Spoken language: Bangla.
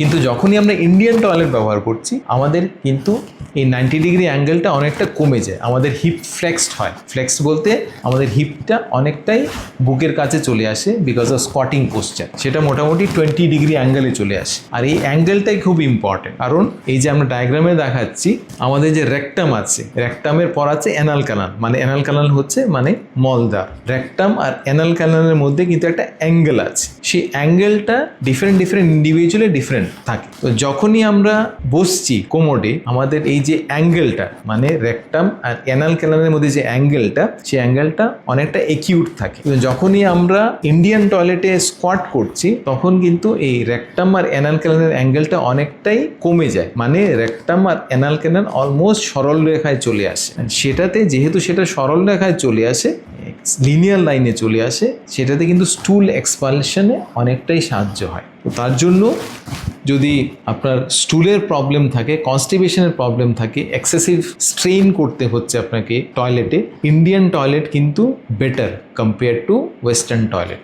কিন্তু যখনই আমরা ইন্ডিয়ান টয়লেট ব্যবহার করছি আমাদের কিন্তু এই 90 ডিগ্রি অ্যাঙ্গেলটা অনেকটা কমে যায়, আমাদের হিপ ফ্লেক্সড হয়। ফ্লেক্স বলতে আমাদের হিপটা অনেকটাই বুকের কাছে চলে আসে বিকজ অফ স্কোয়াটিং পোস্চার, সেটা মোটামুটি 20 ডিগ্রি অ্যাঙ্গেলে চলে আসে। আর এই অ্যাঙ্গেলটাই খুব ইম্পর্টেন্ট, কারণ এই যে আমরা ডায়াগ্রামে দেখাচ্ছি আমাদের যে রেকটাম আছে, রেকটামের পর আছে অ্যানাল ক্যানাল, মানে অ্যানাল ক্যানাল হচ্ছে মানে মলদ্বার। রেকটাম আর অ্যানাল ক্যানালের মধ্যে কিন্তু একটা অ্যাঙ্গেল আছে, সেই অ্যাঙ্গেলটা ডিফারেন্ট ইন্ডিভিজুয়ালি ডিফারেন্ট থাকে। তো যখনই আমরা বসছি কোমোডে আমাদের এই যে অ্যাঙ্গেলটা মানে রেকটাম আর অ্যানাল ক্যানালের মধ্যে যে অ্যাঙ্গেলটা, সেই অ্যাঙ্গেলটা অনেকটা একিউট থাকে। যখনই আমরা ইন্ডিয়ান টয়লেটে স্কোয়াট করছি তখন কিন্তু এই রেকটাম আর অ্যানাল ক্যানালের অ্যাঙ্গেলটা অনেকটাই কমে যায়, মানে রেকটাম আর অ্যানাল ক্যানাল অলমোস্ট সরল রেখায় চলে আসে। সেটাতে যেহেতু সেটা সরল রেখায় চলে আসে, লিনিয়ার লাইনে চলে আসে, সেটাতে কিন্তু স্টুল এক্সপালশনে অনেকটাই সাহায্য হয়। তো তার জন্য যদি আপনার স্টুলের প্রবলেম থাকে, কনস্টিপেশনের প্রবলেম থাকে, এক্সেসিভ স্ট্রেইন করতে হচ্ছে আপনাকে টয়লেটে, ইন্ডিয়ান টয়লেট কিন্তু better compare to western toilet.